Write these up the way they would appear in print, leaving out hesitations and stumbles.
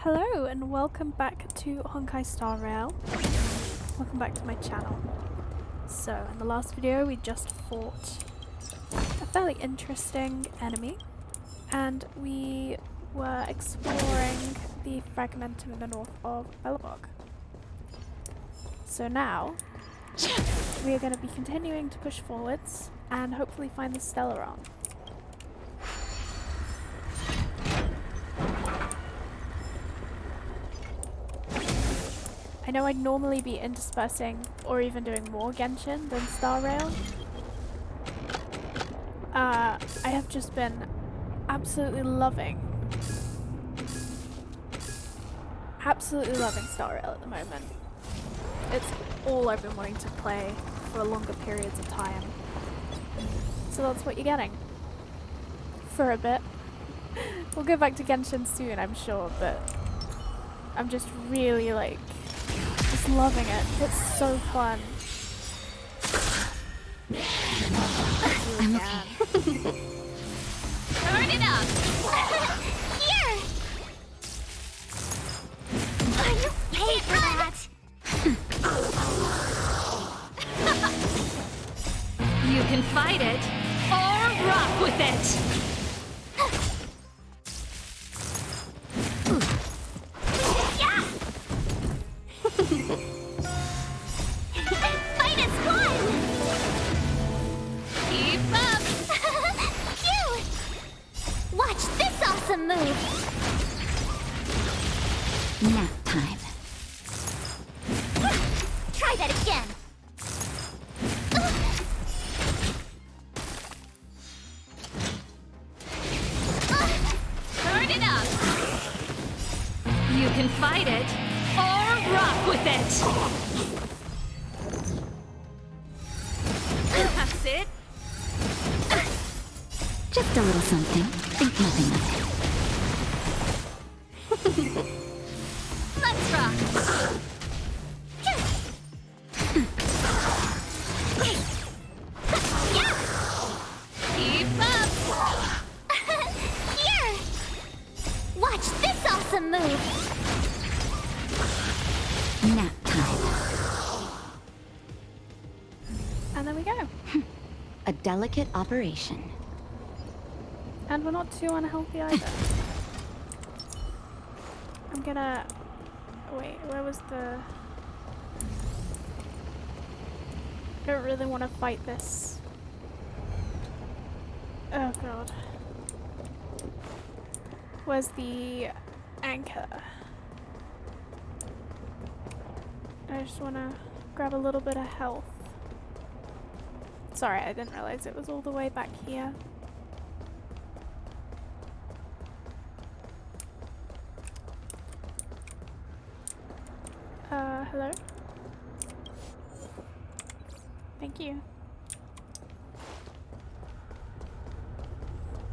Hello and welcome back to Honkai Star Rail. Welcome back to my channel. So in the last video we just fought a fairly interesting enemy and we were exploring the fragmentum in the north of Belobog. So now we are going to be continuing to push forwards and hopefully find the Stellaron. I know I'd normally be interspersing or even doing more Genshin than Star Rail. I have just been absolutely loving Star Rail at the moment. It's all I've been wanting to play for longer periods of time. So that's what you're getting. For a bit. We'll go back to Genshin soon, I'm sure, but I'm just really just loving it. It's so fun. I'm okay. Turn it up! Here! You paid for that! You can fight it, or rock with it! Fight is fun! Keep up! Phew! Watch this awesome move! Nap time. Try that again! Turn it up! You can fight it, or rock with it! That's it. Just a little something. Think nothing of it. Let's rock. Yeah. Keep up. Here. Watch this awesome move. Nap time. And there we go. A delicate operation. And we're not too unhealthy either. I'm gonna... Wait, where was the... I don't really want to fight this. Oh god. Where's the anchor? I just want to grab a little bit of health. Sorry, I didn't realize it was all the way back here. Hello? Thank you.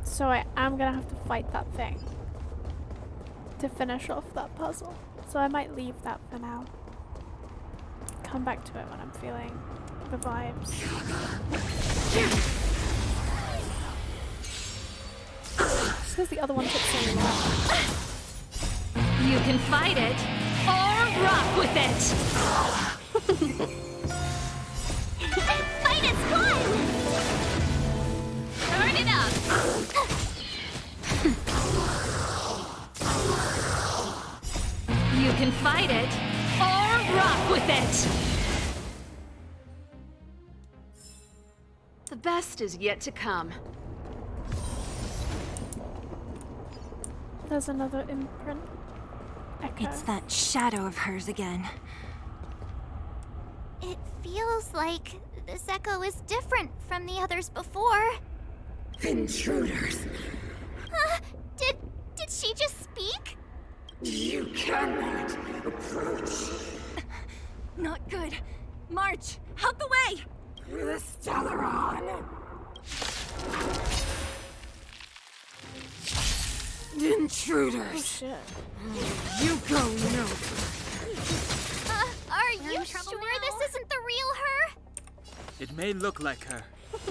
So I am gonna have to fight that thing to finish off that puzzle. So I might leave that for now. Come back to it when I'm feeling the vibes. Just because the other one took so long. You can fight it, or rock with it! Fight is fun! Turn it up! You can fight it, or rock with it! The best is yet to come. There's another imprint. Echo. It's that shadow of hers again. It feels like this echo is different from the others before. Intruders, Did she just speak? you cannot approach Not good. March, out the way! the Stellaron. Intruders, Oh shit. you go no. Are We're you in trouble sure now. this isn't the real her? It may look like her,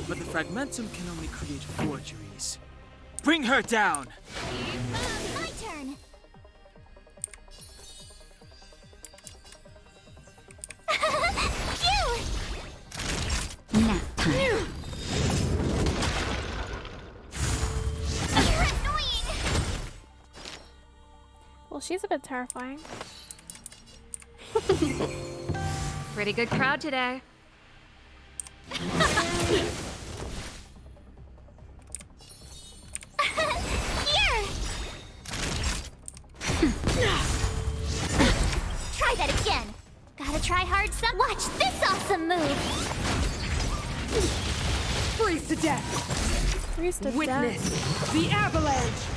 but the fragmentum can only create forgeries. Bring her down! My turn. Well, she's a bit terrifying. Pretty good crowd today. Here! Try that again. Gotta try hard some. Watch this awesome move. Freeze to death! Freeze to Witness death. the avalanche!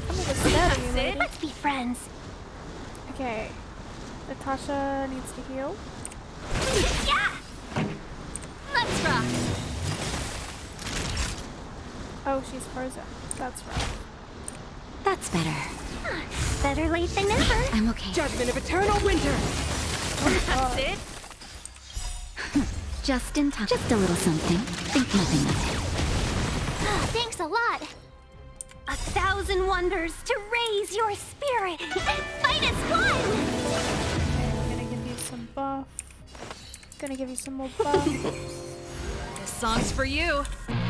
I'm gonna stab you, lady. Let's be friends. Okay. Natasha needs to heal. Yeah! Let's rock. Oh, she's frozen. That's right. That's better. Better late than never. I'm okay. Judgment of eternal winter! That's it? Just in time. Just a little something. Think nothing of it. Thanks a lot. 1,000 wonders to raise your spirit and fight as one! Okay, I'm gonna give you some buff. Gonna give you some more buff. This song's for you.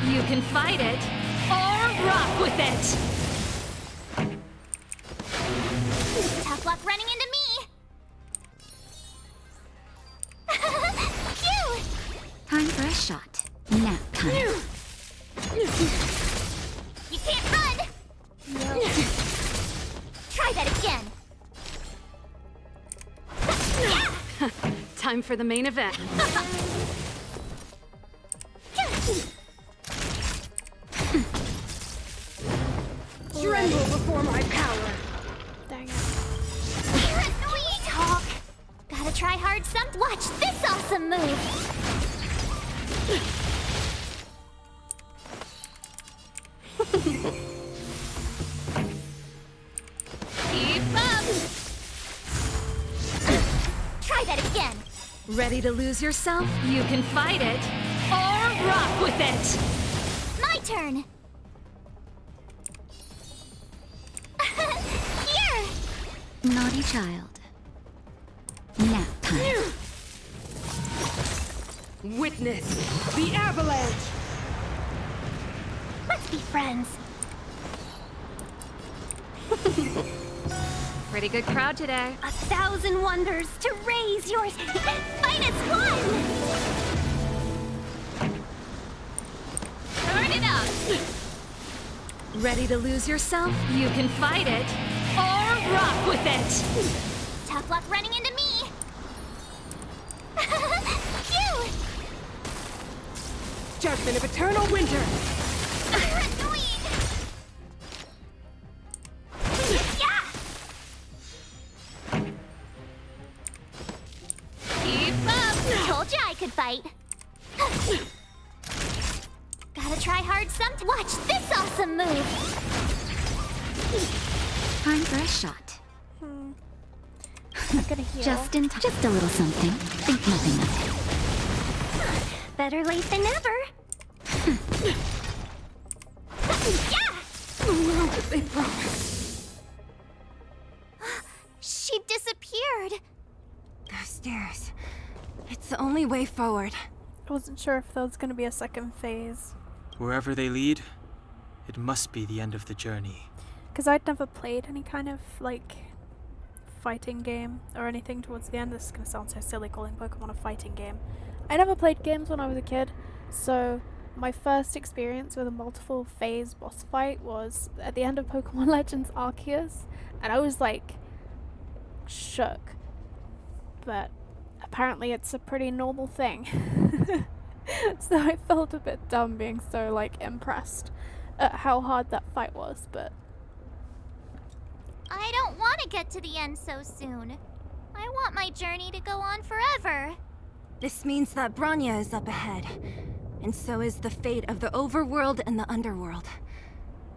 You can fight it or rock with it. Tough luck running into me! Phew! Time for a shot. Nap time. You can't run! Try that again. Time for the main event. Tremble before my power! Dang it. You're annoying! Talk. Gotta try hard some. Watch this awesome move. Keep up. Try that again. Ready to lose yourself? You can fight it or rock with it. My turn. Here. Naughty child. Nap time. Witness the avalanche! Let's be friends. Pretty good crowd today. 1,000 wonders to raise yours and fight as one! Turn it up. Ready to lose yourself? You can fight it or rock with it. Tough luck running into me! Phew! Judgment of eternal winter! You're annoying! Yeah! Keep up. Told ya I could fight. Gotta try hard some. Watch this awesome move. Time for a shot. I'm gonna heal. Just a little something. Think nothing of it. Better late than never. Yeah! They promise. She disappeared. Those stairs. It's the only way forward. I wasn't sure if there was gonna be a second phase. Wherever they lead, it must be the end of the journey. Because I'd never played any kind of, like, fighting game or anything towards the end. This is gonna sound so silly calling Pokemon a fighting game. I never played games when I was a kid, so my first experience with a multiple phase boss fight was at the end of Pokemon Legends Arceus, and I was like shook. But apparently it's a pretty normal thing. So I felt a bit dumb being so like impressed at how hard that fight was, but I don't want to get to the end so soon. I want my journey to go on forever. This means that Branya is up ahead. And so is the fate of the overworld and the underworld.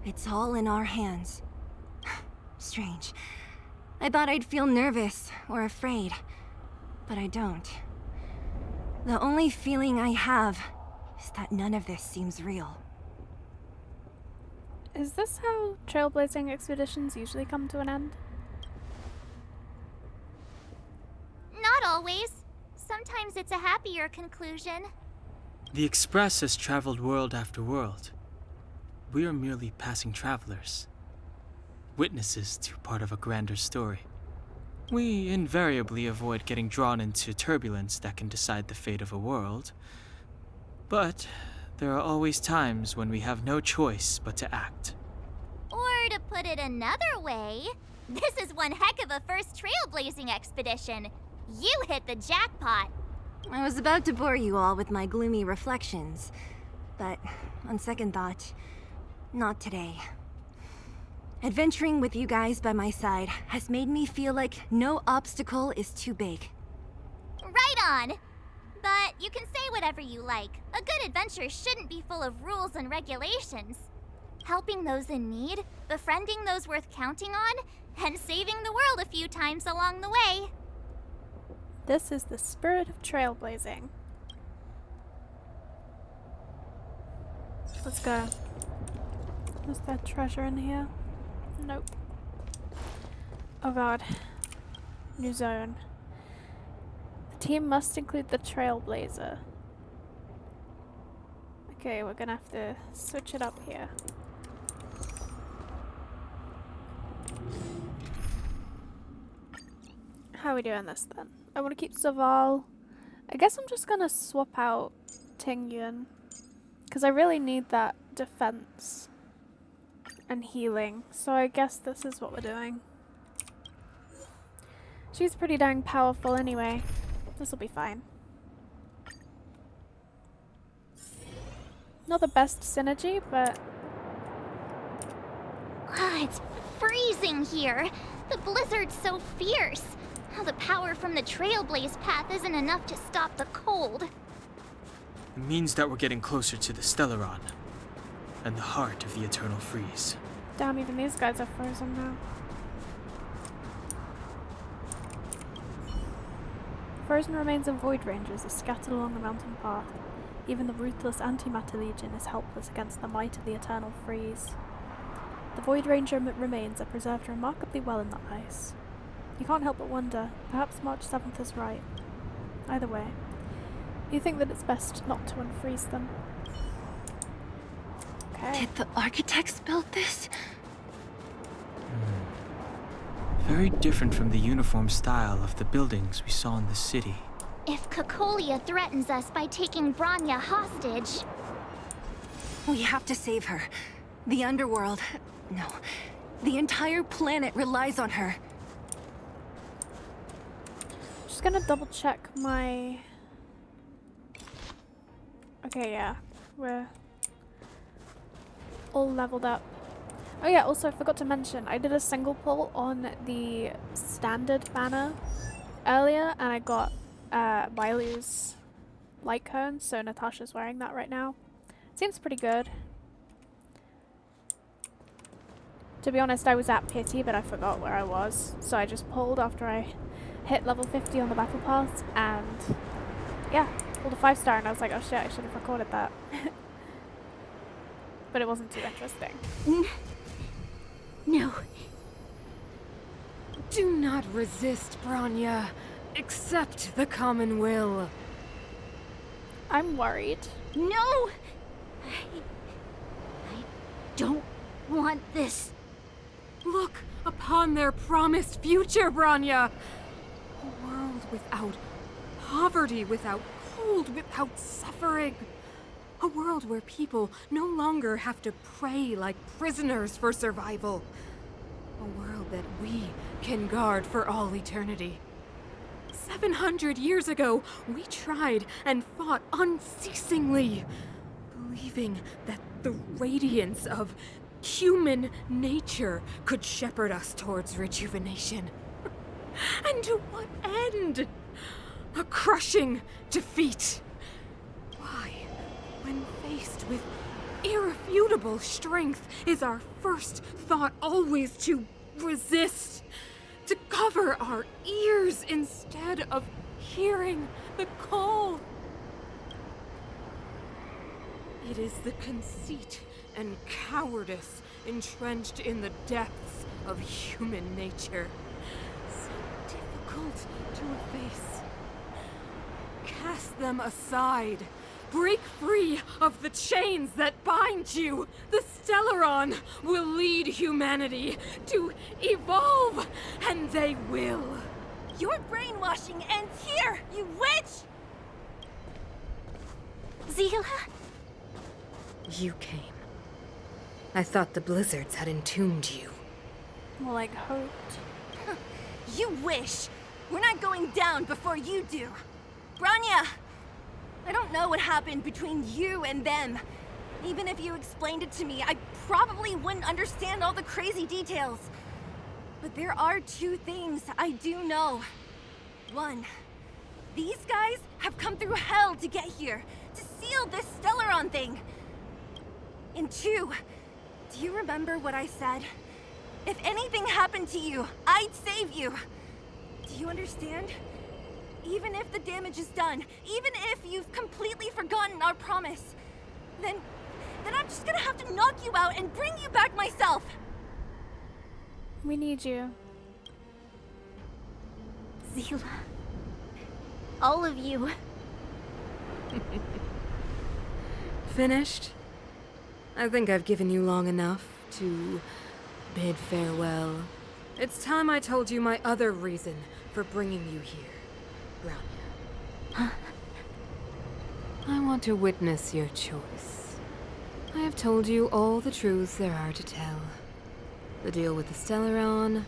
It's all in our hands. Strange. I thought I'd feel nervous or afraid, but I don't. The only feeling I have is that none of this seems real. is this how trailblazing expeditions usually come to an end? Not always. Sometimes it's a happier conclusion. The Express has traveled world after world. We are merely passing travelers. witnesses to part of a grander story. We invariably avoid getting drawn into turbulence that can decide the fate of a world. But there are always times when we have no choice but to act. Or to put it another way, this is one heck of a first trailblazing expedition. You hit the jackpot. I was about to bore you all with my gloomy reflections, but on second thought, not today. Adventuring with you guys by my side has made me feel like no obstacle is too big. Right on. But you can say whatever you like. A good adventure shouldn't be full of rules and regulations. Helping those in need, befriending those worth counting on, and saving the world a few times along the way. This is the spirit of trailblazing. Let's go. Is there treasure in here? Nope. Oh god. New zone. The team must include the trailblazer. Okay, we're gonna have to switch it up here. How are we doing this then? I want to keep Zaval. I guess I'm just gonna swap out Tingyun, because I really need that defense and healing, so I guess this is what we're doing. She's pretty dang powerful anyway. This will be fine. Not the best synergy, but... It's freezing here. The blizzard's so fierce. How the power from the trailblaze path isn't enough to stop the cold. It means that we're getting closer to the Stellaron, and the heart of the Eternal Freeze. damn, even these guys are frozen now. Frozen remains of Void Rangers are scattered along the mountain path. Even the ruthless Antimatter Legion is helpless against the might of the Eternal Freeze. The Void Ranger remains are preserved remarkably well in the ice. You can't help but wonder, perhaps March 7th is right. Either way, you think that it's best not to unfreeze them. Okay. Did the architects build this? Very different from the uniform style of the buildings we saw in the city. If Cocolia threatens us by taking Bronya hostage... We have to save her. The underworld... No. The entire planet relies on her. Just gonna double check my... Okay, yeah. We're all leveled up. Oh yeah, also I forgot to mention, I did a single pull on the standard banner earlier, and I got Mailu's light cone, so Natasha's wearing that right now. Seems pretty good. To be honest, I was at Pity, but I forgot where I was, so I just pulled after I hit level 50 on the battle pass, and yeah, pulled a 5-star, and I was like, oh shit, I should have recorded that. But it wasn't too interesting. No. Do not resist, Bronya. Accept the common will. I'm worried. No! I don't want this. Look upon their promised future, Bronya. A world without poverty, without cold, without suffering. A world where people no longer have to pray like prisoners for survival. A world that we can guard for all eternity. 700 years ago, we tried and fought unceasingly, believing that the radiance of human nature could shepherd us towards rejuvenation. And to what end? A crushing defeat. Why, when faced with irrefutable strength, is our first thought always to resist? To cover our ears instead of hearing the call? It is the conceit and cowardice entrenched in the depths of human nature, so difficult to efface. Cast them aside, Break free of the chains that bind you! The Stellaron will lead humanity to evolve, and they will! Your brainwashing ends here, you witch! Zila? You came. I thought the blizzards had entombed you. More like hoped. You wish! We're not going down before you do! Branya! I don't know what happened between you and them. Even if you explained it to me, I probably wouldn't understand all the crazy details. But there are two things I do know. One, these guys have come through hell to get here, to seal this Stellaron thing. And two, do you remember what I said? If anything happened to you, I'd save you. Do you understand? Even if the damage is done, even if you've completely forgotten our promise, then I'm just gonna have to knock you out and bring you back myself. We need you. Zila. All of you. Finished? I think I've given you long enough to bid farewell. It's time I told you my other reason for bringing you here, Branya. I want to witness your choice. I have told you all the truths there are to tell. The deal with the Stellaron,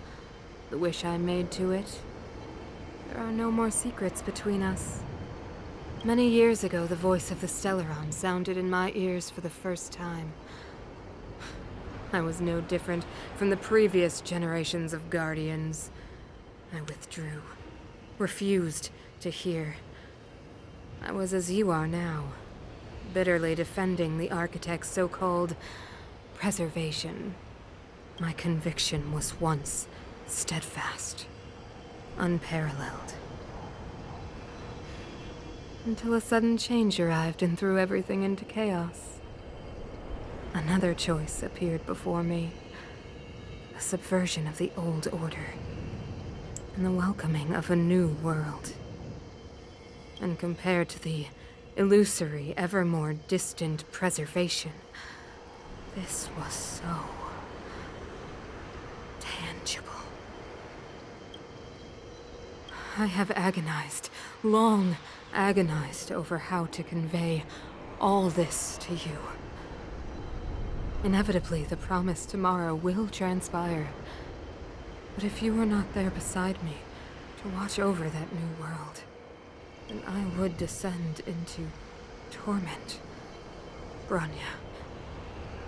the wish I made to it. There are no more secrets between us. Many years ago, the voice of the Stellaron sounded in my ears for the first time. I was no different from the previous generations of Guardians. I withdrew, refused to hear. I was as you are now, bitterly defending the Architect's so-called preservation. My conviction was once steadfast, unparalleled. Until a sudden change arrived and threw everything into chaos. Another choice appeared before me. A subversion of the old order. And the welcoming of a new world. And compared to the illusory, ever more distant preservation, this was so tangible. I have agonized, long agonized over how to convey all this to you. Inevitably, the promised tomorrow will transpire. But if you were not there beside me to watch over that new world, then I would descend into torment. Branya.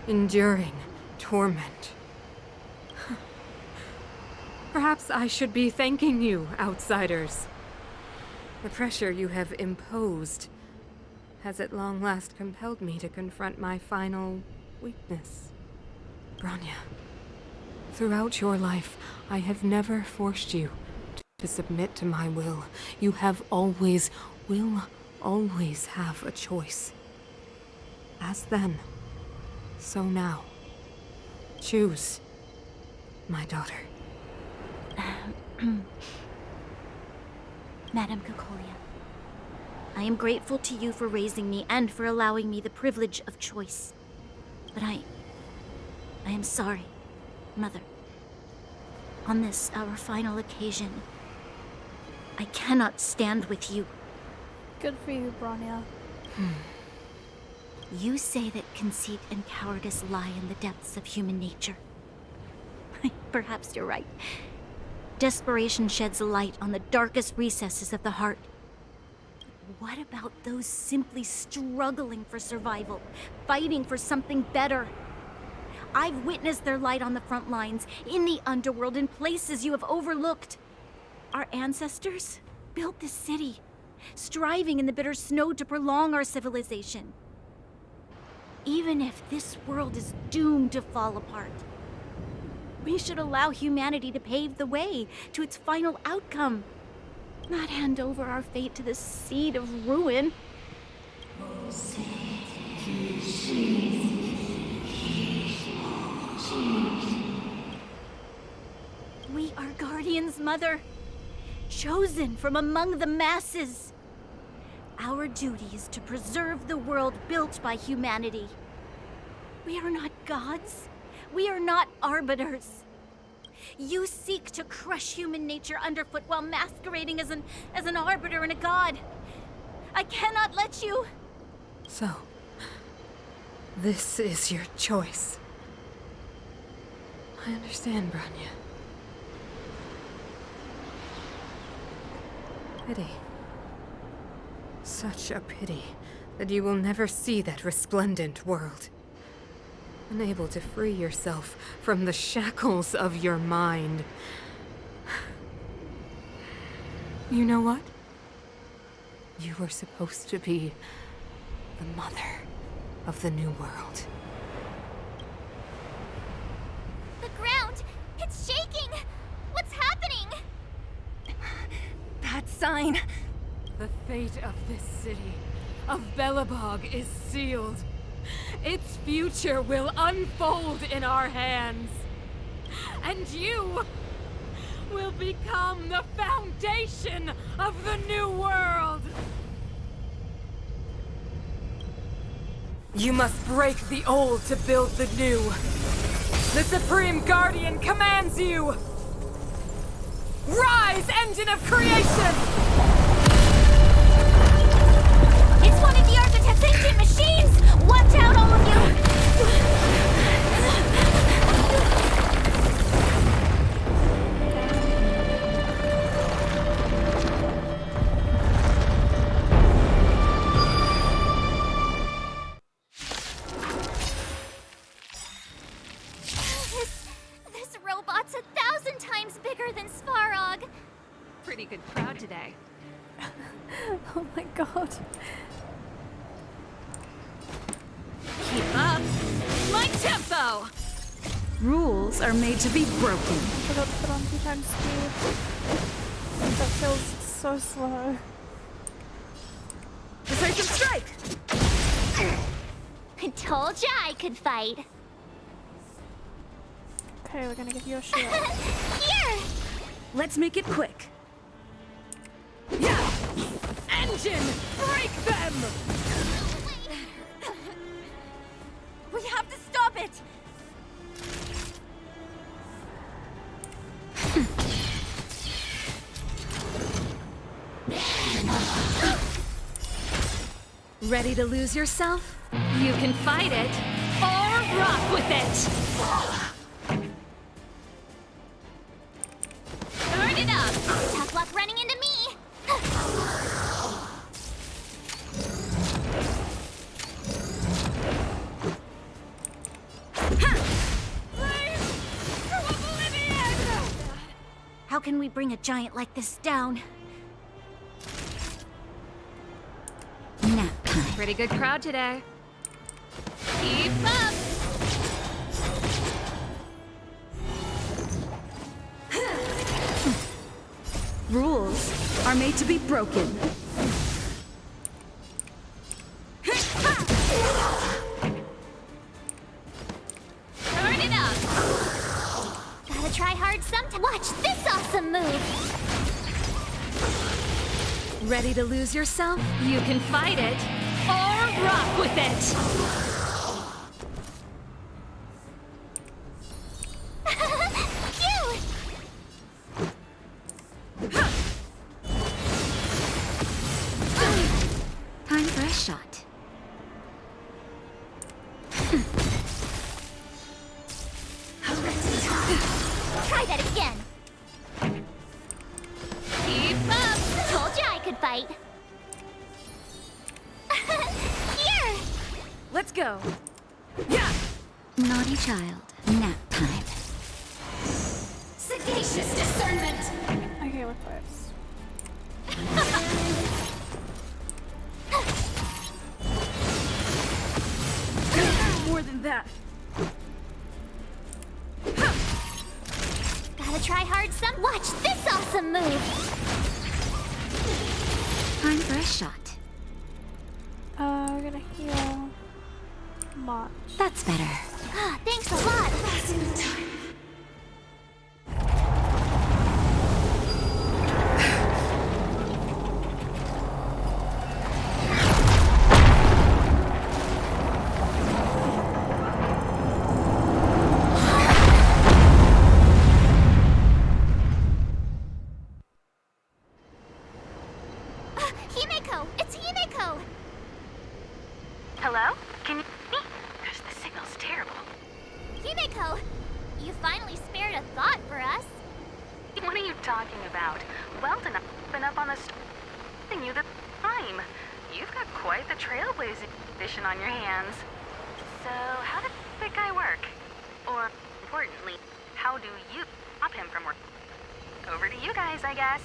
Enduring torment. Perhaps I should be thanking you, outsiders. The pressure you have imposed has at long last compelled me to confront my final weakness. Branya, throughout your life, I have never forced you to submit to my will. You have always, will always have a choice. As then, so now. Choose, my daughter. Madame Cocolia, I am grateful to you for raising me and for allowing me the privilege of choice. But I am sorry, Mother. On this, our final occasion, I cannot stand with you. Good for you, Branya. You say that conceit and cowardice lie in the depths of human nature. Perhaps you're right. Desperation sheds light on the darkest recesses of the heart. What about those simply struggling for survival, fighting for something better? I've witnessed their light on the front lines, in the underworld, in places you have overlooked. Our ancestors built this city, striving in the bitter snow to prolong our civilization. Even if this world is doomed to fall apart, we should allow humanity to pave the way to its final outcome, not hand over our fate to the seed of ruin. We are guardians, Mother, chosen from among the masses. Our duty is to preserve the world built by humanity. We are not gods. We are not arbiters. You seek to crush human nature underfoot while masquerading as an arbiter and a god. I cannot let you. So, this is your choice. I understand, Branya. Pity. Such a pity that you will never see that resplendent world. Unable to free yourself from the shackles of your mind. You know what? You were supposed to be the mother of the new world. The ground! It's shaking! What's happening? That sign. The fate of this city, of Belobog, is sealed. Its future will unfold in our hands. And you will become the foundation of the new world. You must break the old to build the new. The Supreme Guardian commands you! Rise, engine of creation! It's one of the Architect's ancient machines! Watch out, all of you! This robot's 1,000 times bigger than Svarog. Pretty good crowd today. Oh my god. Keep up. My tempo! Rules are made to be broken. I forgot to put on 2 times speed. That feels so slow. Decisive strike! I told ya I could fight. Okay, we're gonna give you a shield. Here! Let's make it quick. Yeah! Engine! Break them! We have to stop it! Ready to lose yourself? You can fight it, or rock with it! Turn it up! Tough luck running into me! How can we bring a giant like this down? Nap time. Pretty good crowd today. Keep up! Rules are made to be broken. Turn it up! Gotta try hard sometime. Watch this awesome move! Ready to lose yourself? You can fight it, or rock with it! Cute! Time for a shot. Try that again! Keep up! Told ya I could fight. Here! Let's go. Yeah! Naughty child. Nap time. Sagacious discernment! Okay, we're close. More than that. Gotta try hard some. Watch this awesome move! Time for a shot. We're gonna heal March. That's better. Ah, thanks a lot! got for us. What are you talking about? Weldon, I've been up on the you the time. You've got quite the trailblazing edition on your hands. So, how does that guy work? Or, importantly, how do you stop him from working? Over to you guys, I guess.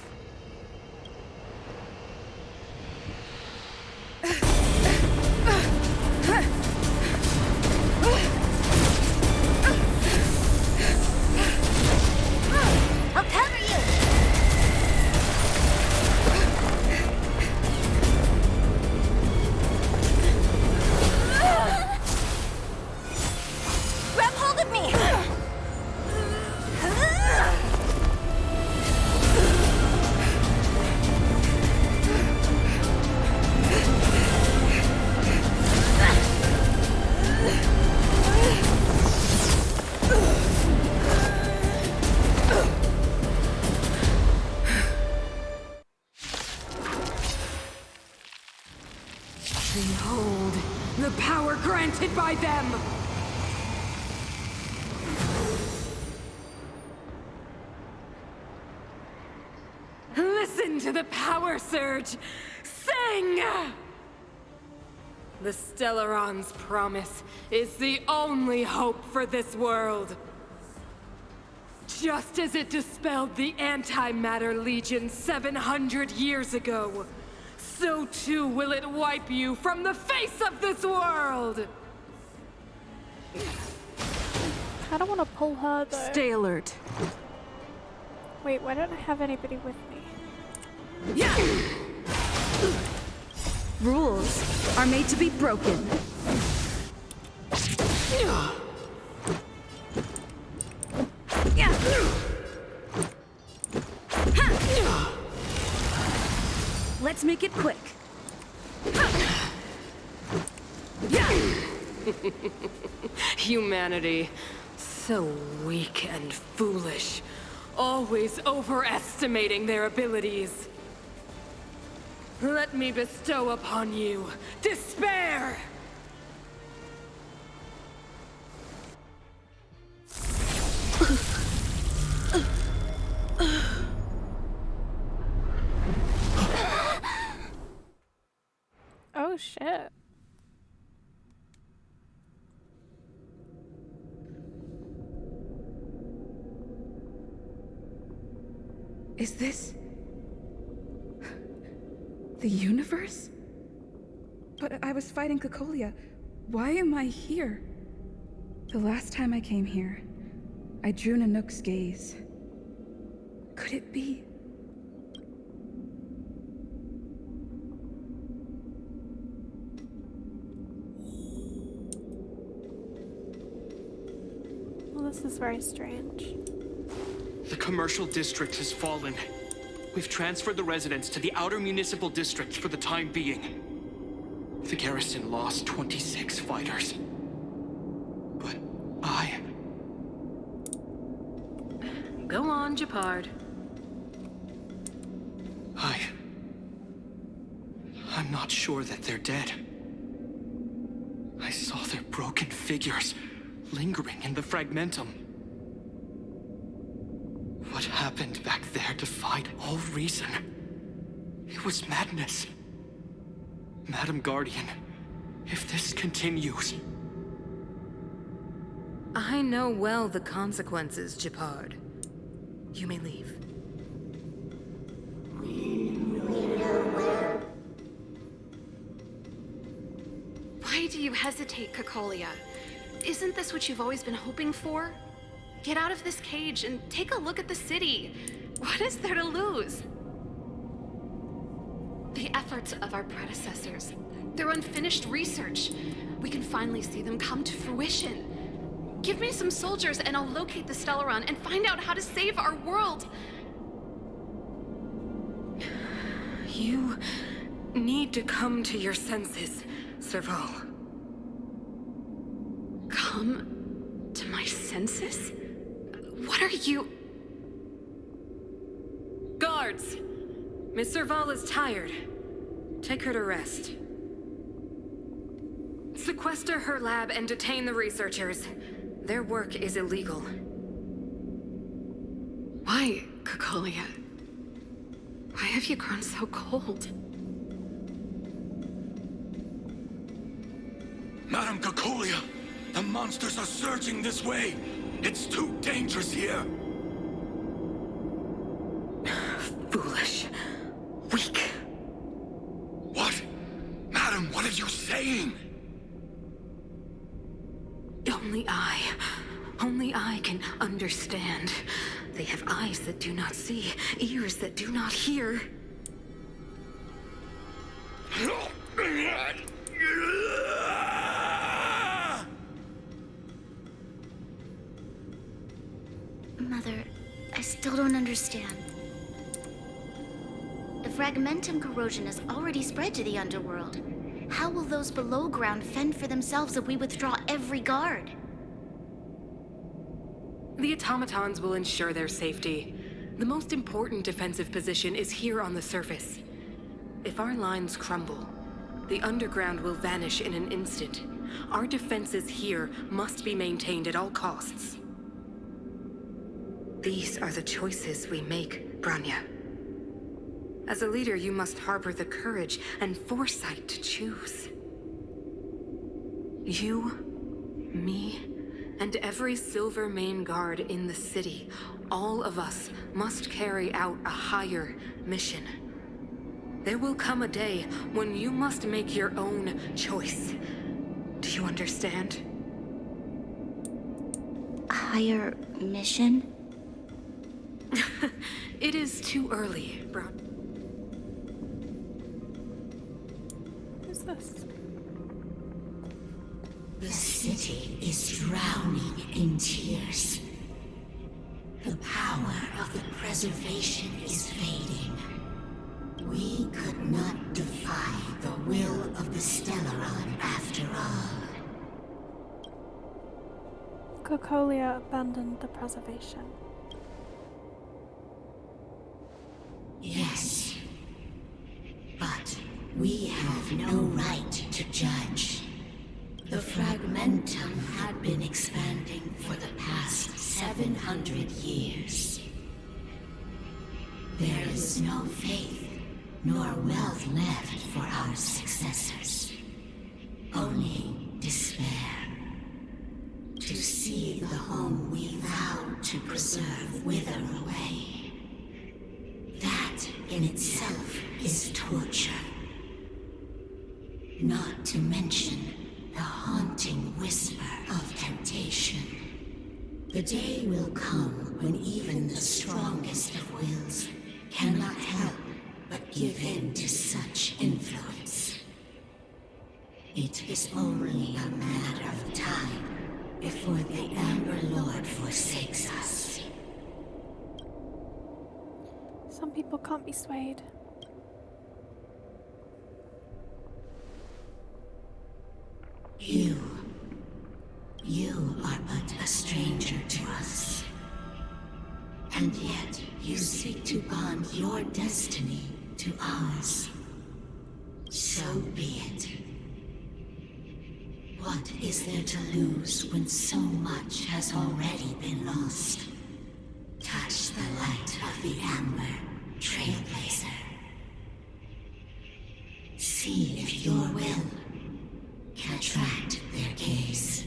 I'll cover you! Grab hold of me! Behold, the power granted by them! Listen to the power surge! Sing! The Stellaron's promise is the only hope for this world. Just as it dispelled the Antimatter Legion 700 years ago, so too will it wipe you from the face of this world! I don't want to pull her though. Stay alert. Wait, why don't I have anybody with me? Rules are made to be broken. Let's make it quick. Humanity, so weak and foolish, always overestimating their abilities. Let me bestow upon you despair! Oh shit. Is this the universe? But I was fighting cocolia. Why am I here? The last time I came here, I drew Nanook's gaze. Could it be? Well, this is very strange. The commercial district has fallen. We've transferred the residents to the outer municipal districts for the time being. The garrison lost 26 fighters. But Go on, Japard. I'm not sure that they're dead. I saw their broken figures lingering in the fragmentum. What happened back there defied all reason. It was madness. Madam Guardian, if this continues... I know well the consequences, Japard. You may leave. Why do you hesitate, Cocolia? Isn't this what you've always been hoping for? Get out of this cage and take a look at the city. What is there to lose? The efforts of our predecessors, their unfinished research. We can finally see them come to fruition. Give me some soldiers and I'll locate the Stellaron and find out how to save our world. You need to come to your senses, Serval. Come to my senses? What are you... Guards! Miss Serval is tired. Take her to rest. Sequester her lab and detain the researchers. Their work is illegal. Why, Cocolia? Why have you grown so cold? Madam Cocolia, the monsters are surging this way. It's too dangerous here. Foolish. Weak. What? Madam, what are you saying? Only I can understand. They have eyes that do not see, ears that do not hear. Mother, I still don't understand. The fragmentum corrosion has already spread to the underworld. How will those below ground fend for themselves if we withdraw every guard? The automatons will ensure their safety. The most important defensive position is here on the surface. If our lines crumble, the underground will vanish in an instant. Our defenses here must be maintained at all costs. These are the choices we make, Branya. As a leader, you must harbor the courage and foresight to choose. You, me, and every Silver Main Guard in the city, all of us must carry out a higher mission. There will come a day when you must make your own choice. Do you understand? A higher mission? It is too early, Brown. Who's this? The city is drowning in tears. The power of the preservation is fading. We could not defy the will of the Stellaron after all. Cocolia abandoned the preservation. Yes. But we have no right to judge. The fragmentum had been expanding for the past 700 years. There is no faith nor wealth left for our successors. Only despair. To see the home we vowed to preserve wither away. That in itself is torture. Not to mention the haunting whisper of temptation. The day will come when even the strongest of wills cannot help but give in to such influence. It is only a matter of time before the Amber Lord forsakes us. Some people can't be swayed. You are but a stranger to us. And yet you seek to bond your destiny to ours. So be it. What is there to lose when so much has already been lost? Touch the light of the Amber, Trailblazer. See if your will can attract their gaze.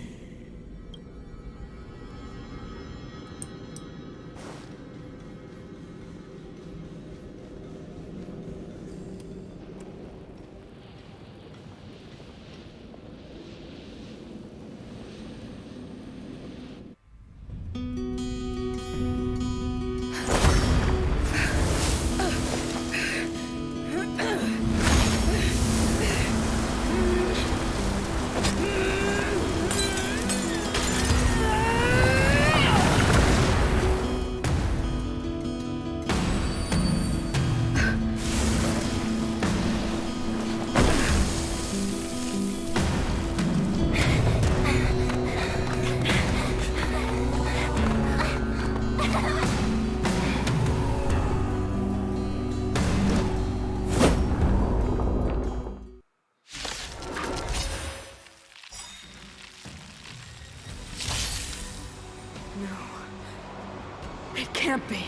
It can't be.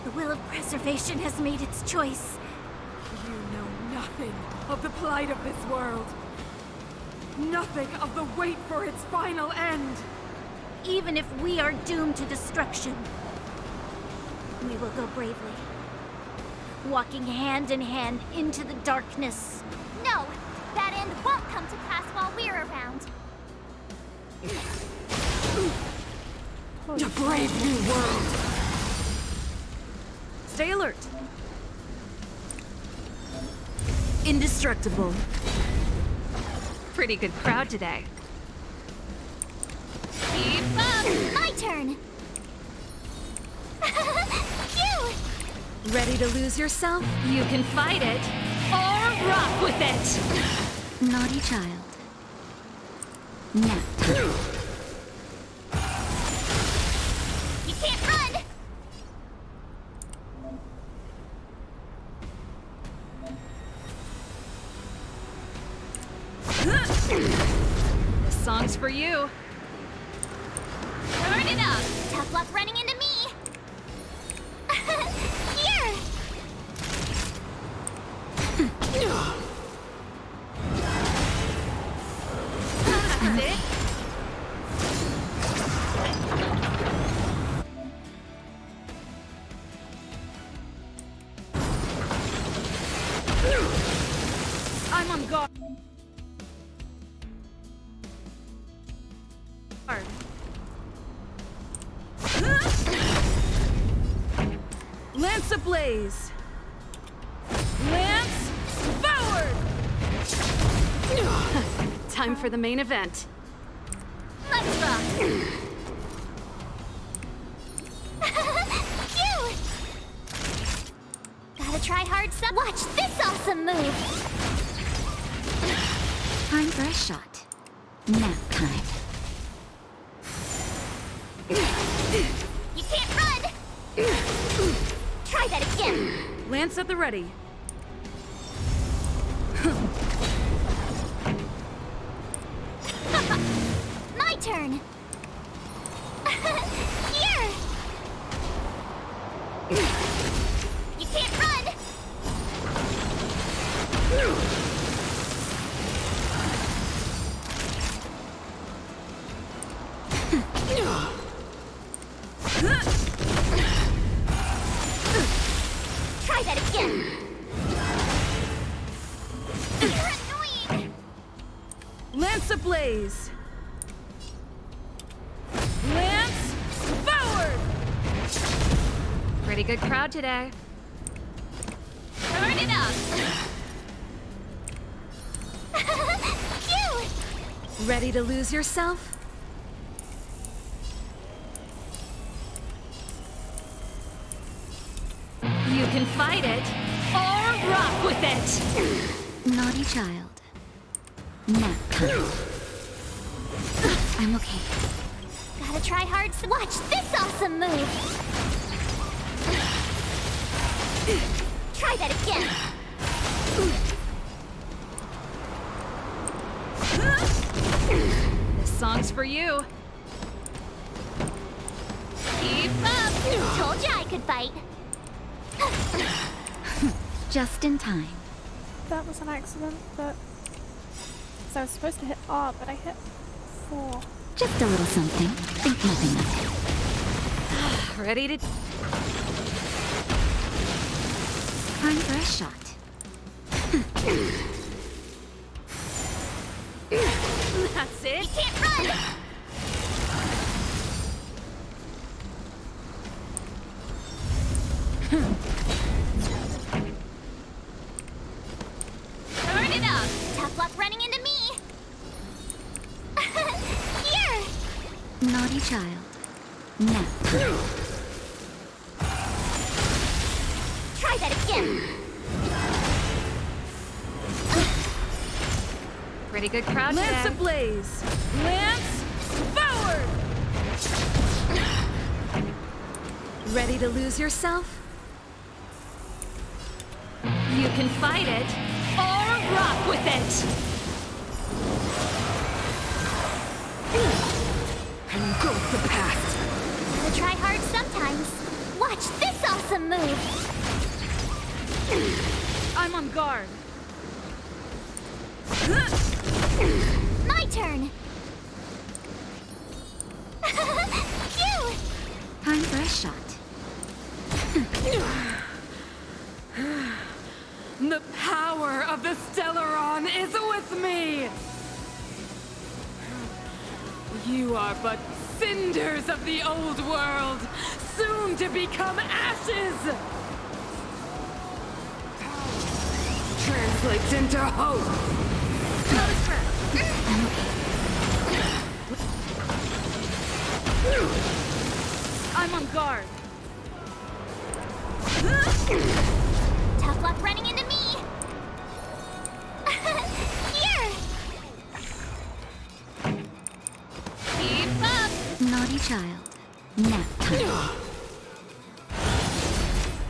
The will of preservation has made its choice. You know nothing of the plight of this world. Nothing of the wait for its final end. Even if we are doomed to destruction, we will go bravely, walking hand in hand into the darkness. No, that end won't come to pass while we're around. A brave new world. Stay alert. Indestructible. Pretty good crowd today. Keep up! My turn! Phew! Ready to lose yourself? You can fight it or rock with it. Naughty child. Nap time. You can't run! This song's for you. Turn it up! Tough luck running into me! Here! That's it. I'm on guard. Lance ablaze! Lance forward! Time for the main event. Let's rock! Phew! Gotta try hard some. Watch this awesome move! Time for a shot. Nap time. You can't run! Try that again! Lance at the ready. My turn! Here! You can't run! Try that again! You're annoying! Lance ablaze! Lance forward! Pretty good crowd today. Turn it up! Phew! Ready to lose yourself? You can fight it or rock with it. Naughty child. Nap time. I'm okay. Gotta try hard. Watch this awesome move! Try that again! This song's for you. Keep up! Told ya I could fight! Just in time. That was an accident, but... So I was supposed to hit R, but I hit 4. Just a little something. Think nothing of Ready to... it. Time for a shot. That's it. You can't run! Turn it up! Tough luck running into me! Here! Naughty child. Nap time. Try that again! Pretty good crowd Lance today. ablaze! Lance forward! Ready to lose yourself? You can fight it or rock with it. And go the past. Gotta try hard sometimes. Watch this awesome move! move. I'm on guard. My turn. Phew! Time for a shot. The power of the Stellaron is with me! You are but cinders of the old world, soon to become ashes! Translates into hope! I'm on guard. Tough luck running into me. Here. Keep up. Naughty child. Nap time.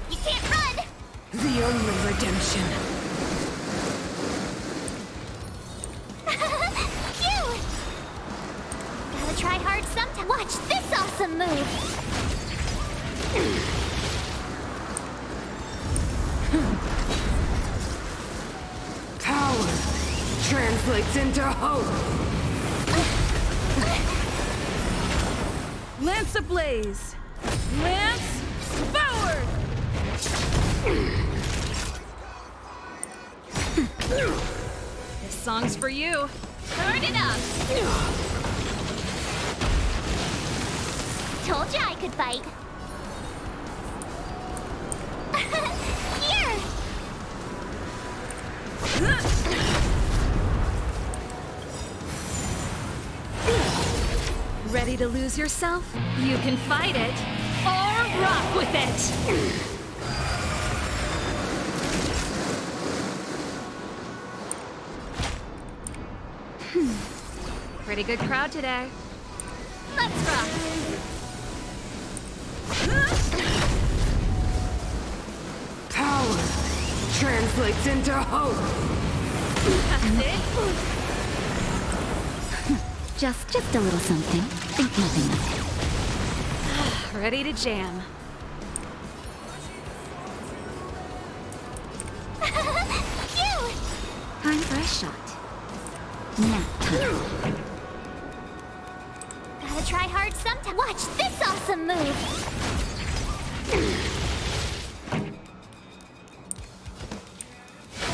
You can't run. The only redemption. Phew. Gotta try hard sometime. Watch this awesome move. Power translates into hope. Lance ablaze. Lance forward. This song's for you. Turn it up. Told you I could fight. Here. Ready to lose yourself? You can fight it or rock with it. Pretty good crowd today. Let's rock. Power translates into hope. That's it. Just a little something. Think nothing of Ready to jam. Phew. it. Time for a shot. Nap time. Gotta try hard sometime. Watch this awesome move.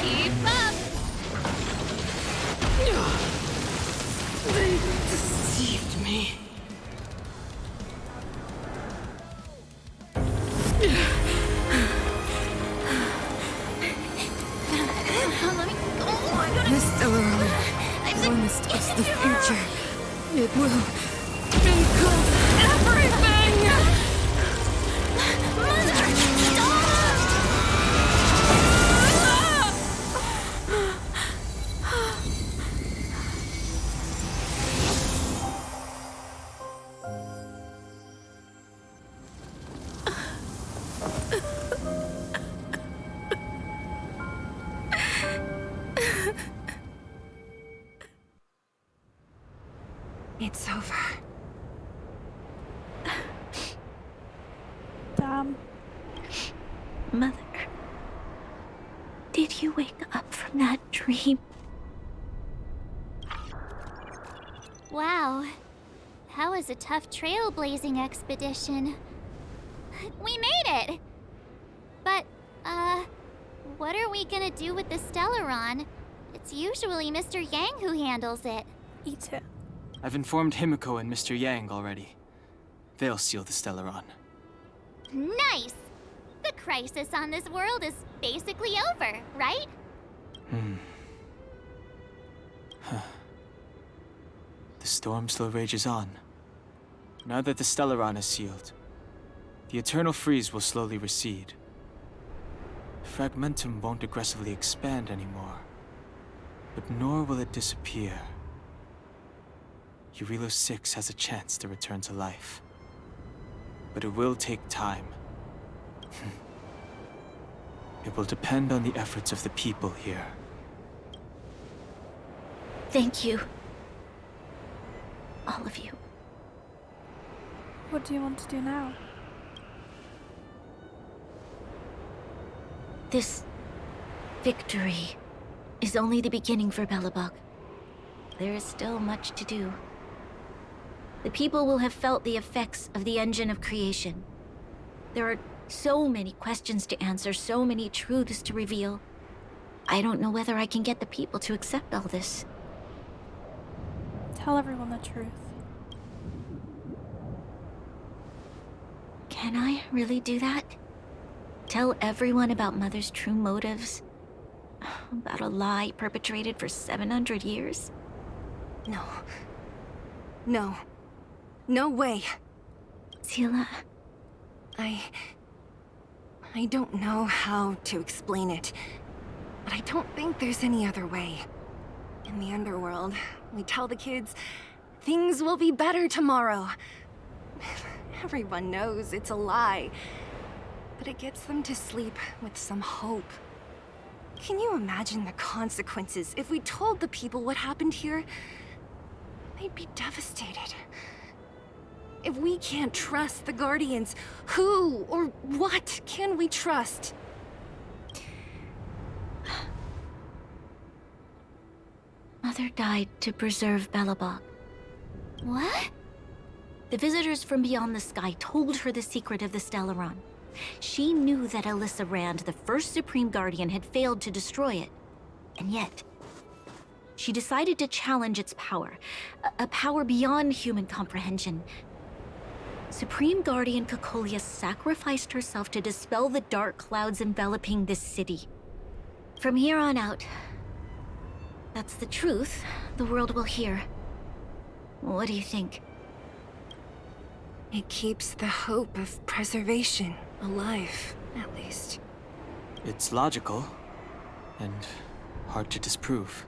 Keep up. They deceived me. This Stellaron promised us the future. It will engulf everything! It's over. Damn. Mother, did you wake up from that dream? Wow. That was a tough trailblazing expedition. We made it! But, what are we gonna do with the Stellaron? It's usually Mr. Yang who handles it. Eat it. I've informed Himiko and Mr. Yang already. They'll seal the Stellaron. Nice! The crisis on this world is basically over, right? The storm still rages on. Now that the Stellaron is sealed, the eternal freeze will slowly recede. Fragmentum won't aggressively expand anymore, but nor will it disappear. Eurilo 6 has a chance to return to life, but it will take time. It will depend on the efforts of the people here. Thank you. All of you. What do you want to do now? This victory is only the beginning for Belobog. There is still much to do. The people will have felt the effects of the engine of creation. There are so many questions to answer, so many truths to reveal. I don't know whether I can get the people to accept all this. Tell everyone the truth. Can I really do that? Tell everyone about Mother's true motives? About a lie perpetrated for 700 years? No. No. No way. Seele. I don't know how to explain it, but I don't think there's any other way. In the underworld, we tell the kids, things will be better tomorrow. Everyone knows it's a lie, but it gets them to sleep with some hope. Can you imagine the consequences if we told the people what happened here? They'd be devastated. If we can't trust the Guardians, who or what can we trust? Mother died to preserve Belobog. What? The visitors from beyond the sky told her the secret of the Stellaron. She knew that Alyssa Rand, the first Supreme Guardian, had failed to destroy it. And yet, she decided to challenge its power. A power beyond human comprehension. Supreme Guardian Cocolia sacrificed herself to dispel the dark clouds enveloping this city. From here on out, that's the truth the world will hear. What do you think? It keeps the hope of preservation alive, at least. It's logical, and hard to disprove.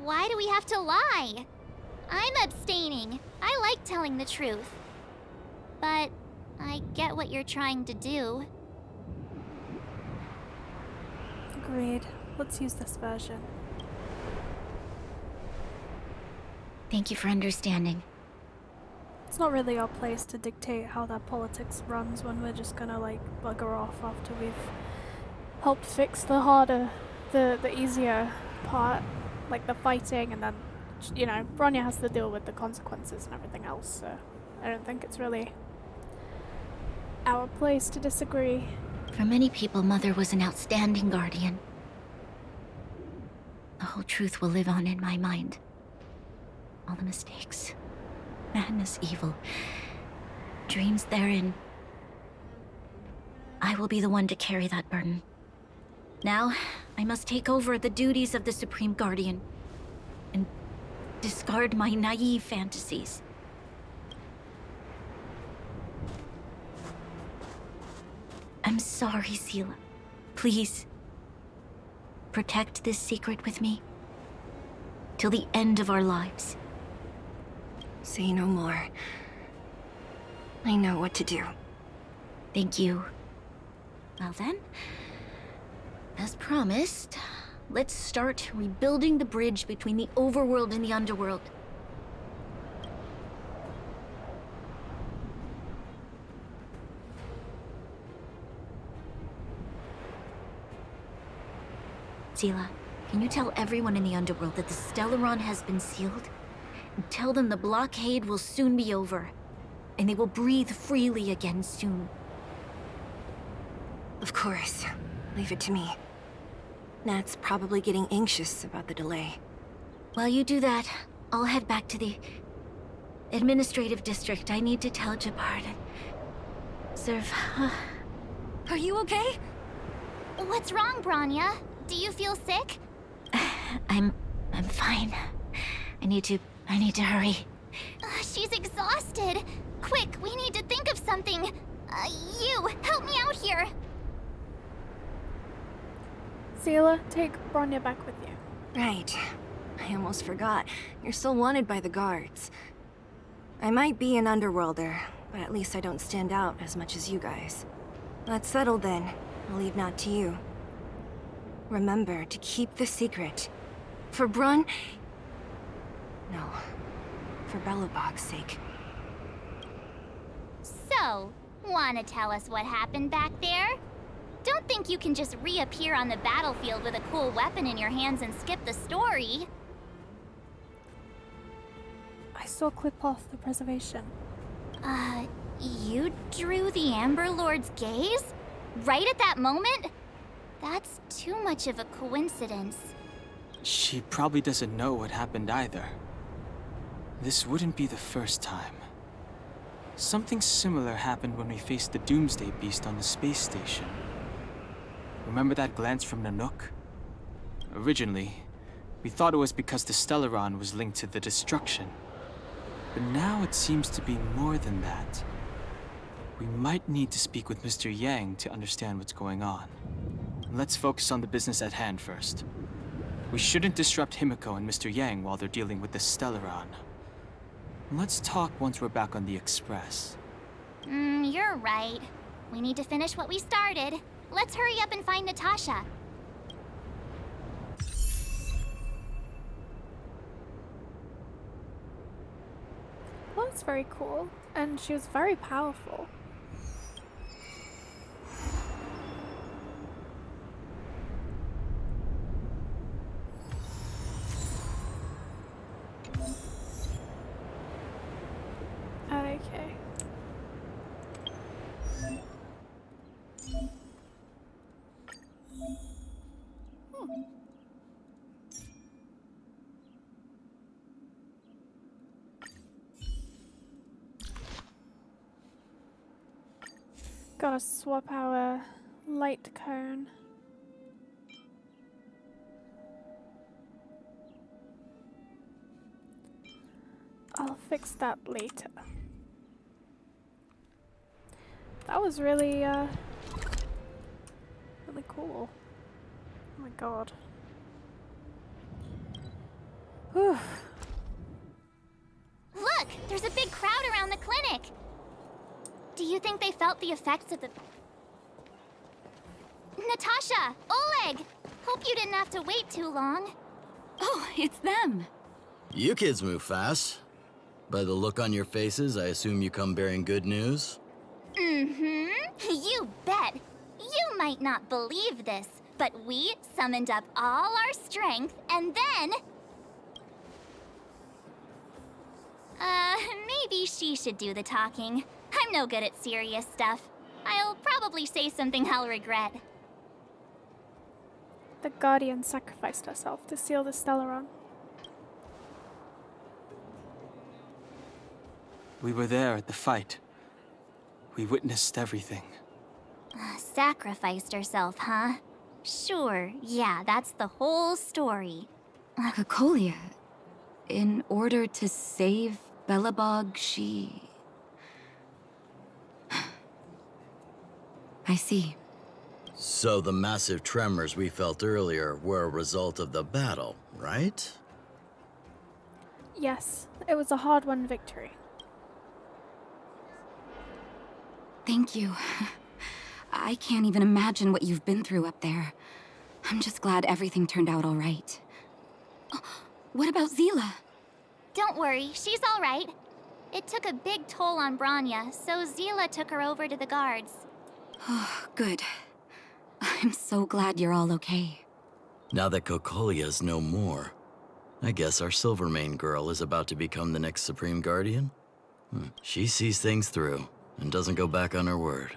Why do we have to lie? I'm abstaining. I like telling the truth. But I get what you're trying to do. Agreed. Let's use this version. Thank you for understanding. It's not really our place to dictate how that politics runs when we're just gonna, like, bugger off after we've helped fix the harder, the easier part, like the fighting, and then, you know, Bronya has to deal with the consequences and everything else, so I don't think it's really our place to disagree. For many people, Mother was an outstanding guardian. The whole truth will live on in my mind. All the mistakes, madness, evil, dreams therein. I will be the one to carry that burden. Now, I must take over the duties of the Supreme Guardian and discard my naive fantasies. I'm sorry, Seele. Please, protect this secret with me till the end of our lives. Say no more. I know what to do. Thank you. Well then, as promised, let's start rebuilding the bridge between the overworld and the underworld. Seele, can you tell everyone in the underworld that the Stellaron has been sealed? And tell them the blockade will soon be over, and they will breathe freely again soon. Of course. Leave it to me. Nat's probably getting anxious about the delay. While you do that, I'll head back to the administrative district. I need to tell Jabard and serve. Are you okay? What's wrong, Bronya? Do you feel sick? I'm fine. I need to hurry. She's exhausted. Quick, we need to think of something. You, help me out here. Seele, take Bronya back with you. Right. I almost forgot. You're still wanted by the guards. I might be an underworlder, but at least I don't stand out as much as you guys. That's settled then. I'll leave Nat to you. Remember to keep the secret. For Brun... No. For Belobog's sake. So, wanna tell us what happened back there? Don't think you can just reappear on the battlefield with a cool weapon in your hands and skip the story. I saw clip off the preservation. You drew the Amber Lord's gaze? Right at that moment? That's too much of a coincidence. She probably doesn't know what happened either. This wouldn't be the first time. Something similar happened when we faced the Doomsday Beast on the space station. Remember that glance from Nanook? Originally, we thought it was because the Stellaron was linked to the destruction. But now it seems to be more than that. We might need to speak with Mr. Yang to understand what's going on. Let's focus on the business at hand first. We shouldn't disrupt Himiko and Mr. Yang while they're dealing with the Stellaron. Let's talk once we're back on the Express. You're right. We need to finish what we started. Let's hurry up and find Natasha. Well, that's very cool. And she was very powerful. Okay. Gotta swap our light cone. I'll fix that later. That was really, really cool. Oh my god. Whew. Look! There's a big crowd around the clinic! Do you think they felt the effects of the... Natasha! Oleg! Hope you didn't have to wait too long. Oh, it's them. You kids move fast. By the look on your faces, I assume you come bearing good news? You bet! You might not believe this, but we summoned up all our strength and then... maybe she should do the talking. I'm no good at serious stuff. I'll probably say something I'll regret. The Guardian sacrificed herself to seal the Stellaron. We were there at the fight. We witnessed everything. Sacrificed herself, huh? Sure, yeah, that's the whole story. Cocolia. In order to save Belobog, she... I see. So the massive tremors we felt earlier were a result of the battle, right? Yes, it was a hard-won victory. Thank you. I can't even imagine what you've been through up there. I'm just glad everything turned out all right. Oh, what about Zila? Don't worry, she's all right. It took a big toll on Branya, so Zila took her over to the guards. Oh, good. I'm so glad you're all okay. Now that Cocolia's no more, I guess our Silvermane girl is about to become the next Supreme Guardian? She sees things through and doesn't go back on her word.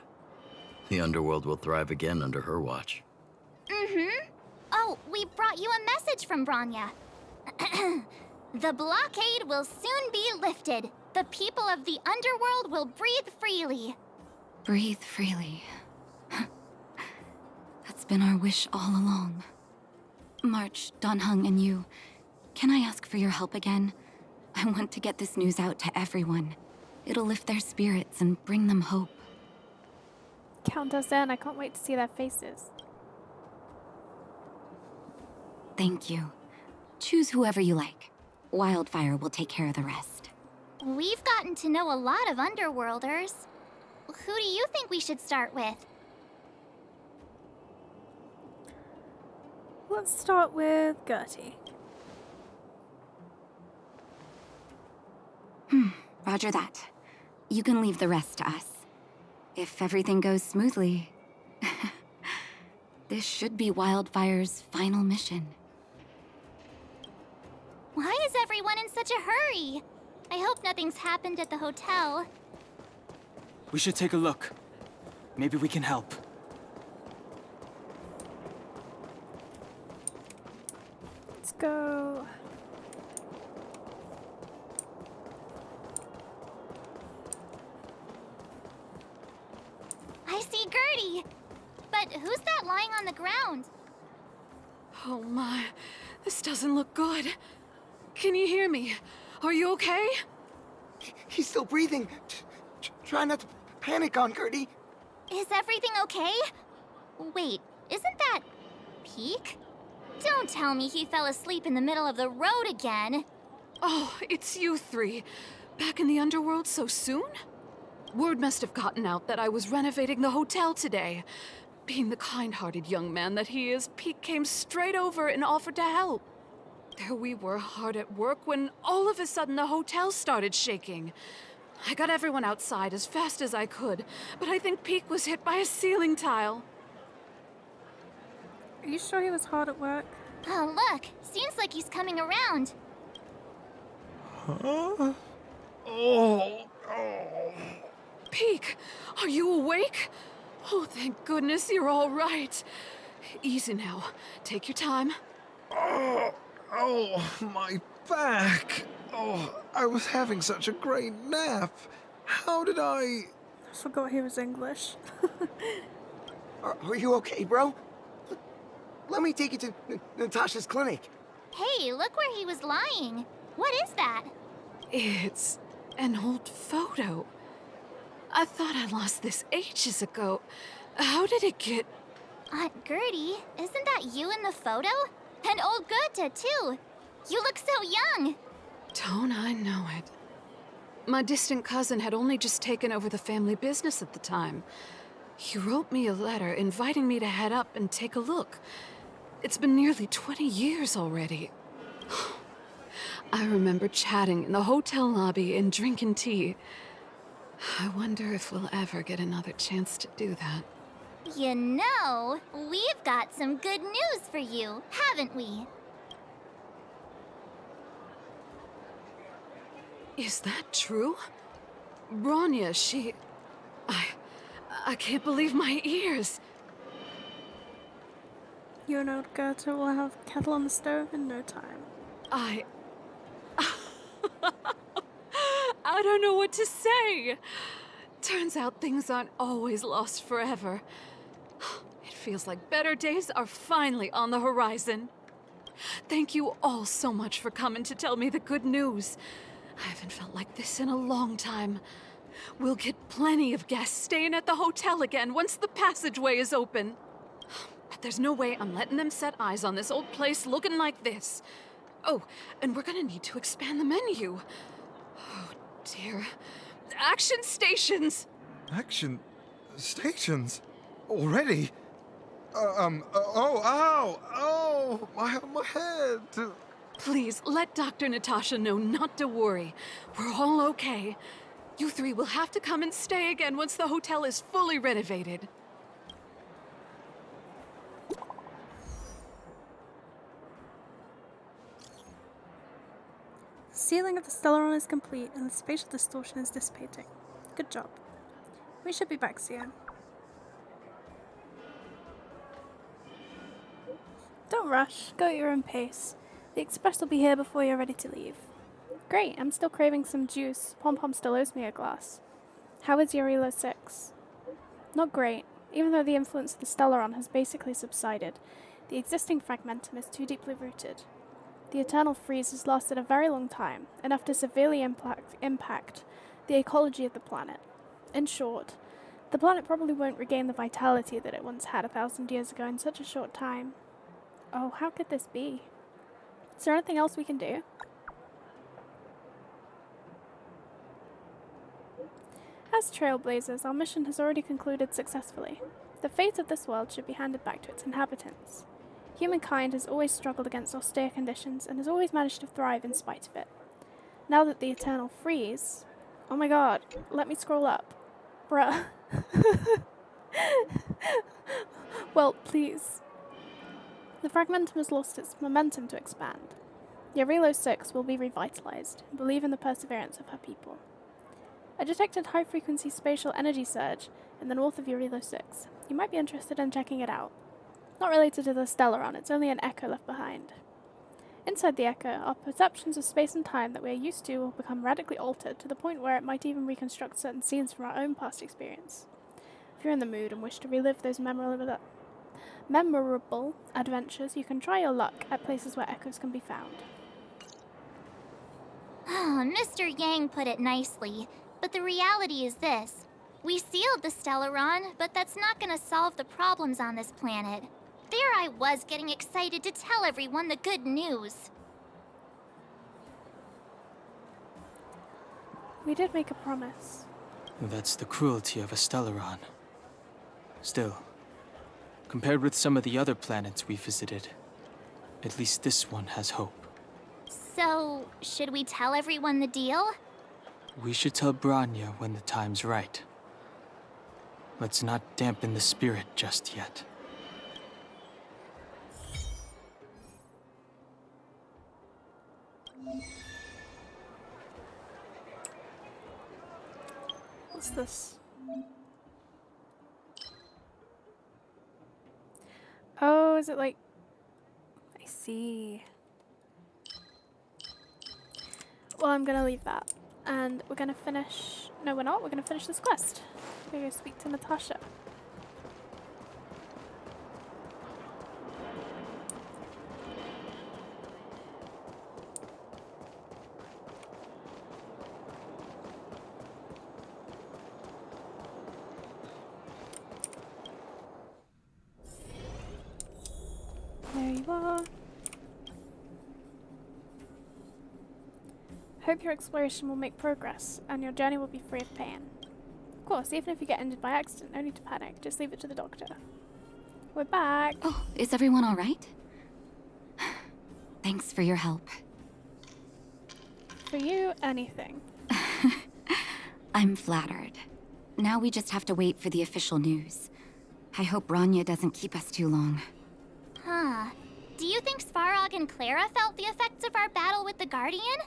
The underworld will thrive again under her watch. Oh, we brought you a message from Branya. The blockade will soon be lifted. The people of the underworld will breathe freely. Breathe freely. That's been our wish all along. March, Donhung, and you, can I ask for your help again? I want to get this news out to everyone. It'll lift their spirits and bring them hope. Count us in, I can't wait to see their faces. Thank you. Choose whoever you like. Wildfire will take care of the rest. We've gotten to know a lot of underworlders. Who do you think we should start with? Let's start with Gertie. Roger that. You can leave the rest to us. If everything goes smoothly. This should be Wildfire's final mission. Why is everyone in such a hurry? I hope nothing's happened at the hotel. We should take a look. Maybe we can help. Let's go. I see Gertie. But who's that lying on the ground? Oh my, this doesn't look good. Can you hear me? Are you okay? He's still breathing. Try not to panic on Gertie. Is everything okay? Wait, isn't that Peak? Don't tell me he fell asleep in the middle of the road again. Oh, it's you three. Back in the underworld so soon? Word must have gotten out that I was renovating the hotel today. Being the kind-hearted young man that he is, Peak came straight over and offered to help. There we were, hard at work, when all of a sudden the hotel started shaking. I got everyone outside as fast as I could, but I think Peak was hit by a ceiling tile. Are you sure he was hard at work? Oh, look. Seems like he's coming around. Huh? Oh. Peak, are you awake? Oh, thank goodness you're all right. Easy now. Take your time. Oh, my back. Oh, I was having such a great nap. How did I... I forgot he was English. Are you okay, bro? Let me take you to Natasha's clinic. Hey, look where he was lying. What is that? It's an old photo. I thought I lost this ages ago. How did it get... Aunt Gertie, isn't that you in the photo? And old Goethe, too. You look so young. Don't I know it? My distant cousin had only just taken over the family business at the time. He wrote me a letter inviting me to head up and take a look. It's been nearly 20 years already. I remember chatting in the hotel lobby and drinking tea. I wonder if we'll ever get another chance to do that. You know, we've got some good news for you, haven't we? Is that true? Bronya, she... I can't believe my ears. You and old Goethe will have kettle on the stove in no time. I don't know what to say. Turns out things aren't always lost forever. It feels like better days are finally on the horizon. Thank you all so much for coming to tell me the good news. I haven't felt like this in a long time. We'll get plenty of guests staying at the hotel again once the passageway is open. But there's no way I'm letting them set eyes on this old place looking like this. Oh, and we're gonna need to expand the menu. Oh, dear. Action stations! Action stations? Already? Oh, my head. Please, let Dr. Natasha know not to worry. We're all okay. You three will have to come and stay again once the hotel is fully renovated. The sealing of the Stellaron is complete and the spatial distortion is dissipating. Good job. We should be back soon. Don't rush. Go at your own pace. The express will be here before you're ready to leave. Great, I'm still craving some juice. Pom-Pom still owes me a glass. How is your Elo 6? Not great. Even though the influence of the Stellaron has basically subsided, the existing fragmentum is too deeply rooted. The eternal freeze has lasted a very long time, enough to severely impact the ecology of the planet. In short, the planet probably won't regain the vitality that it once had 1,000 years ago in such a short time. Oh, how could this be? Is there anything else we can do? As Trailblazers, our mission has already concluded successfully. The fate of this world should be handed back to its inhabitants. Humankind has always struggled against austere conditions and has always managed to thrive in spite of it. Now that the eternal freeze... Oh my god, let me scroll up. Bruh. Well, please. The fragmentum has lost its momentum to expand. The Arilo 6 will be revitalized. Believe in the perseverance of her people. I detected high-frequency spatial energy surge in the north of Arilo 6. You might be interested in checking it out. Not related to the Stellaron, it's only an echo left behind. Inside the echo, our perceptions of space and time that we are used to will become radically altered to the point where it might even reconstruct certain scenes from our own past experience. If you're in the mood and wish to relive those memorable adventures, you can try your luck at places where echoes can be found. Mr. Yang put it nicely, but the reality is this. We sealed the Stellaron, but that's not gonna solve the problems on this planet. There I was getting excited to tell everyone the good news. We did make a promise. That's the cruelty of a Stellaron. Still, compared with some of the other planets we visited, at least this one has hope. So, should we tell everyone the deal? We should tell Branya when the time's right. Let's not dampen the spirit just yet. What's this? Oh, is it like... I see. Well, I'm gonna leave that. And we're gonna finish... No, we're not. We're gonna finish this quest. We're gonna go speak to Natasha. There you are. Hope your exploration will make progress, and your journey will be free of pain. Of course, even if you get injured by accident, no need to panic. Just leave it to the doctor. We're back. Oh, is everyone all right? Thanks for your help. For you, anything. I'm flattered. Now we just have to wait for the official news. I hope Branya doesn't keep us too long. Huh. Do you think Svarog and Clara felt the effects of our battle with the Guardian?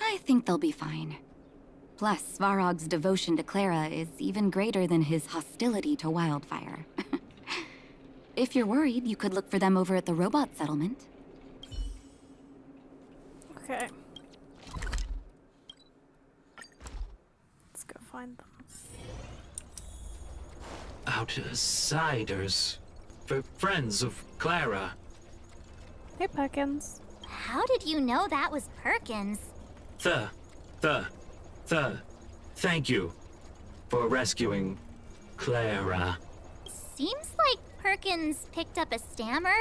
I think they'll be fine. Plus, Svarog's devotion to Clara is even greater than his hostility to Wildfire. If you're worried, you could look for them over at the robot settlement. Okay. Let's go find them. Outsiders. Friends of Clara. Hey, Perkins. How did you know that was Perkins? Thank you for rescuing Clara. Seems like Perkins picked up a stammer.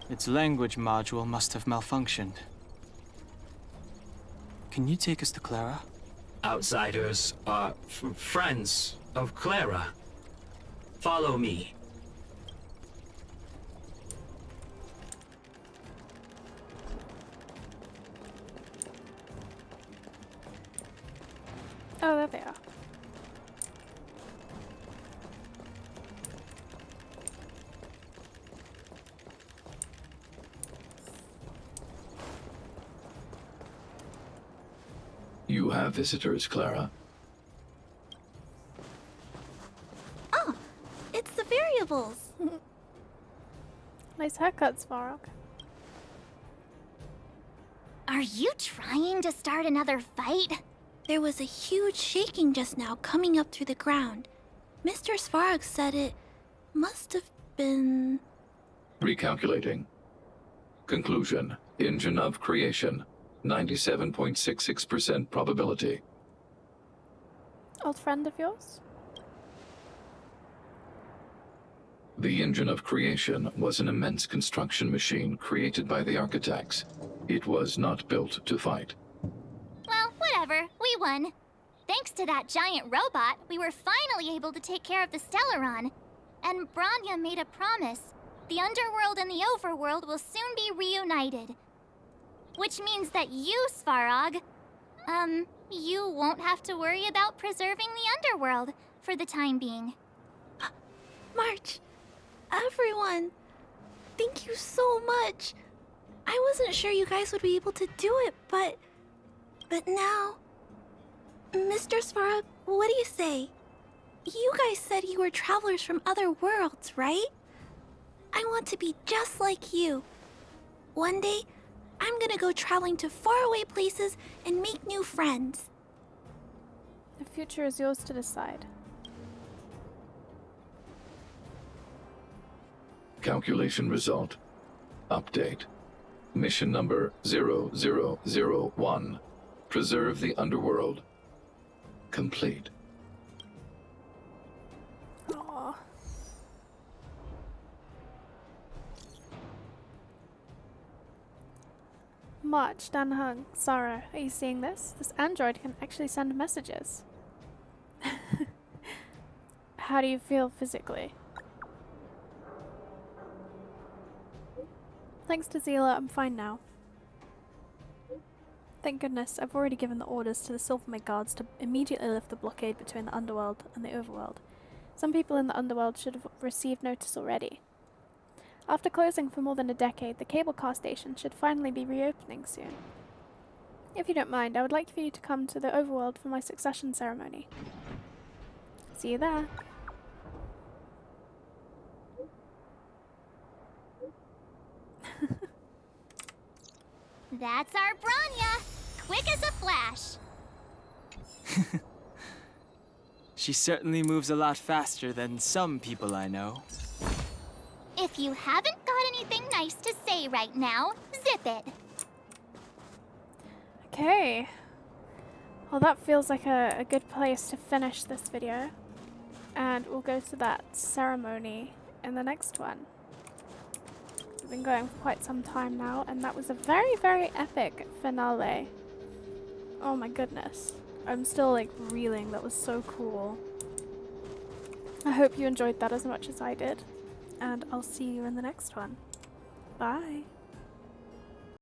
Its language module must have malfunctioned. Can you take us to Clara? Outsiders are friends of Clara. Follow me. Oh, there they are. You have visitors, Clara. Oh, it's the variables. Nice haircut, Svarog. Are you trying to start another fight? There was a huge shaking just now coming up through the ground. Mr. Svarog said it must have been... Recalculating. Conclusion. Engine of creation. 97.66% probability. Old friend of yours? The engine of creation was an immense construction machine created by the architects. It was not built to fight. Well, whatever. We won. Thanks to that giant robot, we were finally able to take care of the Stellaron. And Branya made a promise. The underworld and the overworld will soon be reunited. Which means that you, Svarog, you won't have to worry about preserving the underworld for the time being. March, everyone, Thank you so much. I wasn't sure you guys would be able to do it, but now... Mr. Svarog, what do you say? You guys said you were travelers from other worlds, right? I want to be just like you. One day, I'm gonna go traveling to faraway places and make new friends. The future is yours to decide. Calculation result. Update. Mission number 0001. Preserve the underworld. Complete. Aww. March, Danhung, Sarah, are you seeing this? This android can actually send messages. How do you feel physically? Thanks to Zila, I'm fine now. Thank goodness, I've already given the orders to the Silvermane guards to immediately lift the blockade between the underworld and the overworld. Some people in the underworld should have received notice already. After closing for more than a decade, the cable car station should finally be reopening soon. If you don't mind, I would like for you to come to the overworld for my succession ceremony. See you there. That's our Branya! Quick as a flash! She certainly moves a lot faster than some people I know. If you haven't got anything nice to say right now, zip it! Okay. Well, that feels like a good place to finish this video. And we'll go to that ceremony in the next one. We've been going for quite some time now, and that was a very, very epic finale. Oh my goodness. I'm still like reeling. That was so cool. I hope you enjoyed that as much as I did. And I'll see you in the next one. Bye.